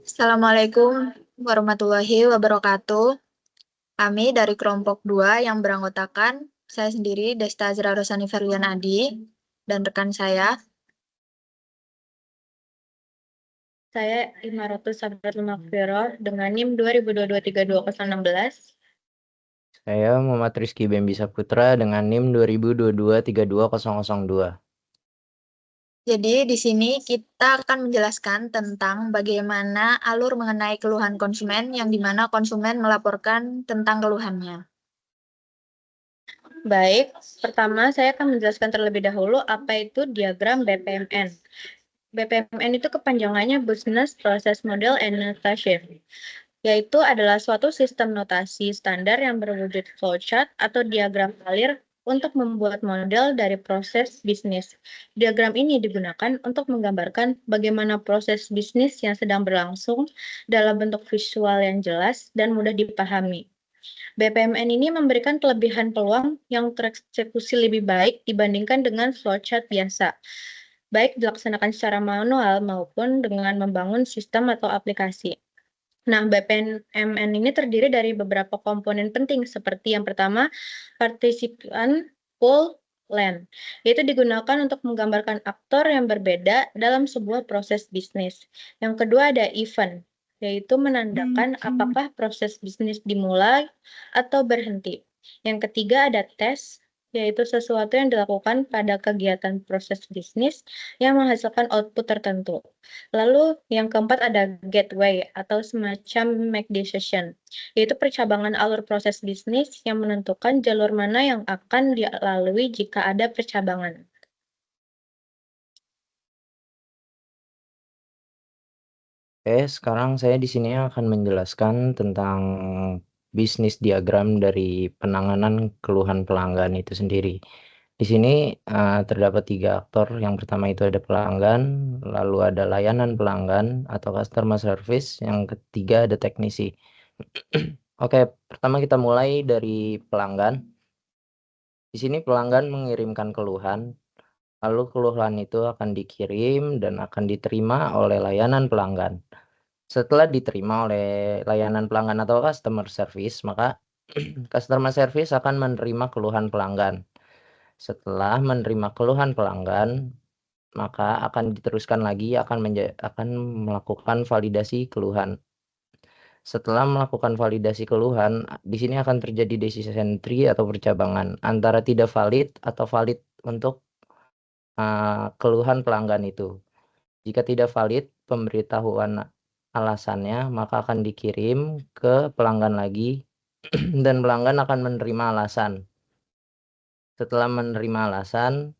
Assalamualaikum warahmatullahi wabarakatuh. Kami dari kelompok 2 yang beranggotakan saya sendiri, Desta Azra Rosani Ferlian Adi, dan rekan saya Imarotus Sabrat Lumakfiro dengan NIM 2022-32-16. Saya Muhammad Rizky Bembi Saputra dengan NIM 2022-32002. Jadi di sini kita akan menjelaskan tentang bagaimana alur mengenai keluhan konsumen yang di mana konsumen melaporkan tentang keluhannya. Baik, pertama saya akan menjelaskan terlebih dahulu apa itu diagram BPMN. BPMN itu kepanjangannya Business Process Model and Notation, yaitu adalah suatu sistem notasi standar yang berwujud flowchart atau diagram alir untuk membuat model dari proses bisnis. Diagram ini digunakan untuk menggambarkan bagaimana proses bisnis yang sedang berlangsung dalam bentuk visual yang jelas dan mudah dipahami. BPMN ini memberikan kelebihan peluang yang tereksekusi lebih baik dibandingkan dengan flowchart biasa, baik dilaksanakan secara manual maupun dengan membangun sistem atau aplikasi. Nah, BPMN ini terdiri dari beberapa komponen penting seperti yang pertama, partisipan pool land, yaitu digunakan untuk menggambarkan aktor yang berbeda dalam sebuah proses bisnis. Yang kedua ada event, yaitu menandakan apakah proses bisnis dimulai atau berhenti. Yang ketiga ada test, yaitu sesuatu yang dilakukan pada kegiatan proses bisnis yang menghasilkan output tertentu. Lalu yang keempat ada gateway atau semacam make decision, yaitu percabangan alur proses bisnis yang menentukan jalur mana yang akan dilalui jika ada percabangan. Oke, sekarang saya di sini akan menjelaskan tentang bisnis diagram dari penanganan keluhan pelanggan itu sendiri. Di sini terdapat 3 aktor. Yang pertama itu ada pelanggan, lalu ada layanan pelanggan atau customer service, yang ketiga ada teknisi. Oke, pertama kita mulai dari pelanggan. Di sini pelanggan mengirimkan keluhan, lalu keluhan itu akan dikirim dan akan diterima oleh layanan pelanggan. Setelah diterima oleh layanan pelanggan atau customer service, maka customer service akan menerima keluhan pelanggan. Setelah menerima keluhan pelanggan, maka akan diteruskan lagi akan melakukan validasi keluhan. Setelah melakukan validasi keluhan, di sini akan terjadi decision tree atau percabangan antara tidak valid atau valid untuk keluhan pelanggan itu. Jika tidak valid pemberitahuan alasannya, maka akan dikirim ke pelanggan lagi dan pelanggan akan menerima alasan. Setelah menerima alasan,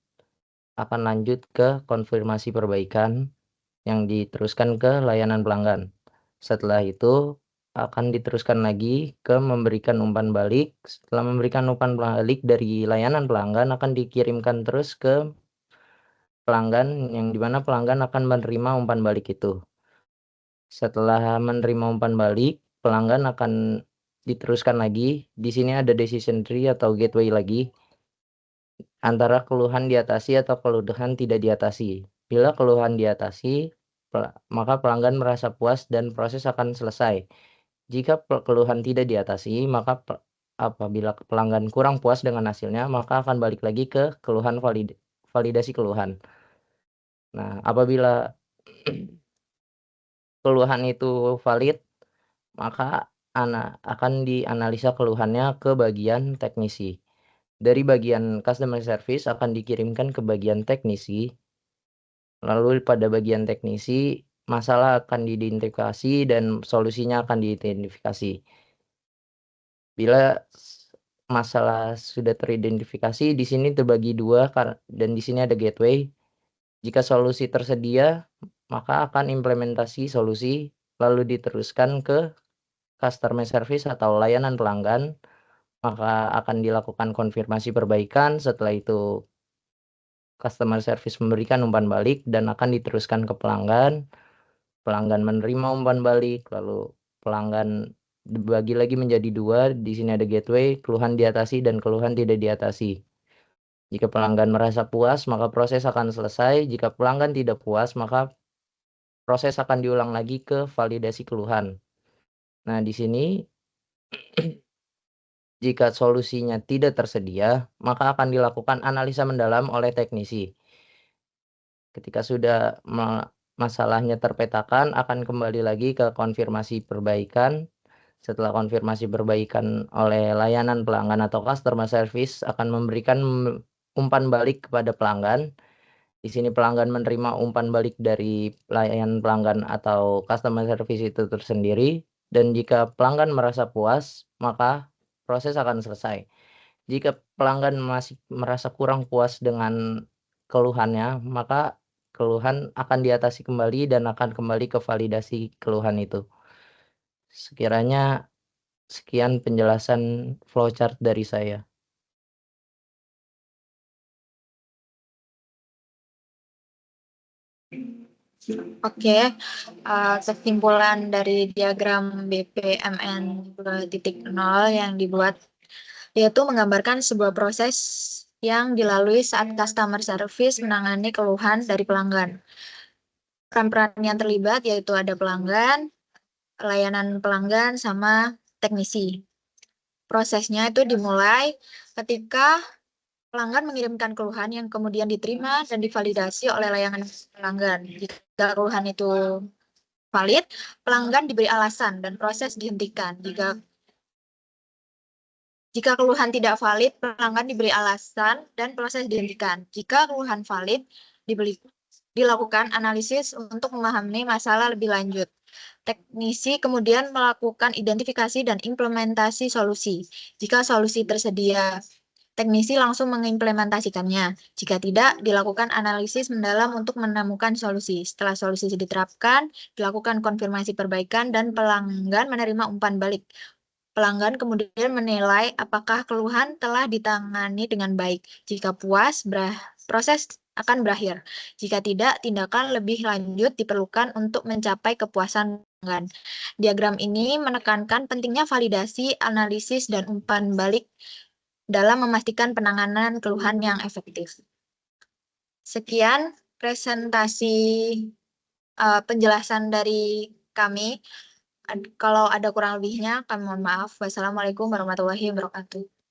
akan lanjut ke konfirmasi perbaikan yang diteruskan ke layanan pelanggan. Setelah itu akan diteruskan lagi ke memberikan umpan balik. Setelah memberikan umpan balik dari layanan pelanggan akan dikirimkan terus ke pelanggan, yang dimana pelanggan akan menerima umpan balik itu. Setelah menerima umpan balik, pelanggan akan diteruskan lagi. Di sini ada decision tree atau gateway lagi, antara keluhan diatasi atau keluhan tidak diatasi. Bila keluhan diatasi, maka pelanggan merasa puas dan proses akan selesai. Jika keluhan tidak diatasi, maka apabila pelanggan kurang puas dengan hasilnya, maka akan balik lagi ke keluhan validasi keluhan. Nah, apabila keluhan itu valid, maka akan dianalisa keluhannya ke bagian teknisi. Dari bagian customer service akan dikirimkan ke bagian teknisi. Lalu pada bagian teknisi, masalah akan diidentifikasi dan solusinya akan diidentifikasi. Bila masalah sudah teridentifikasi, di sini terbagi 2 dan di sini ada gateway. Jika solusi tersedia, maka akan implementasi solusi lalu diteruskan ke customer service atau layanan pelanggan, maka akan dilakukan konfirmasi perbaikan. Setelah itu customer service memberikan umpan balik dan akan diteruskan ke pelanggan. Pelanggan menerima umpan balik, lalu pelanggan dibagi lagi menjadi 2. Di sini ada gateway, keluhan diatasi dan keluhan tidak diatasi. Jika pelanggan merasa puas, maka proses akan selesai. Jika pelanggan tidak puas, maka proses akan diulang lagi ke validasi keluhan. Nah, di sini jika solusinya tidak tersedia, maka akan dilakukan analisa mendalam oleh teknisi. Ketika sudah masalahnya terpetakan, akan kembali lagi ke konfirmasi perbaikan. Setelah konfirmasi perbaikan oleh layanan pelanggan atau customer service akan memberikan umpan balik kepada pelanggan. Di sini pelanggan menerima umpan balik dari layanan pelanggan atau customer service itu tersendiri, dan jika pelanggan merasa puas, maka proses akan selesai. Jika pelanggan masih merasa kurang puas dengan keluhannya, maka keluhan akan diatasi kembali dan akan kembali ke validasi keluhan itu. Sekiranya sekian penjelasan flowchart dari saya. Oke, kesimpulan dari diagram BPMN 2.0 yang dibuat yaitu menggambarkan sebuah proses yang dilalui saat customer service menangani keluhan dari pelanggan. Peran-peran yang terlibat yaitu ada pelanggan, layanan pelanggan, sama teknisi. Prosesnya itu dimulai ketika pelanggan mengirimkan keluhan yang kemudian diterima dan divalidasi oleh layanan pelanggan. Jika keluhan itu valid, pelanggan diberi alasan dan proses dihentikan. Jika keluhan tidak valid, pelanggan diberi alasan dan proses dihentikan. Jika keluhan valid, dilakukan analisis untuk memahami masalah lebih lanjut. Teknisi kemudian melakukan identifikasi dan implementasi solusi. Jika solusi tersedia, teknisi langsung mengimplementasikannya. Jika tidak, dilakukan analisis mendalam untuk menemukan solusi. Setelah solusi diterapkan, dilakukan konfirmasi perbaikan dan pelanggan menerima umpan balik. Pelanggan kemudian menilai apakah keluhan telah ditangani dengan baik. Jika puas, proses akan berakhir. Jika tidak, tindakan lebih lanjut diperlukan untuk mencapai kepuasan pelanggan. Diagram ini menekankan pentingnya validasi, analisis, dan umpan balik dalam memastikan penanganan keluhan yang efektif. Sekian presentasi penjelasan dari kami. Kalau ada kurang lebihnya, kami mohon maaf. Wassalamualaikum warahmatullahi wabarakatuh.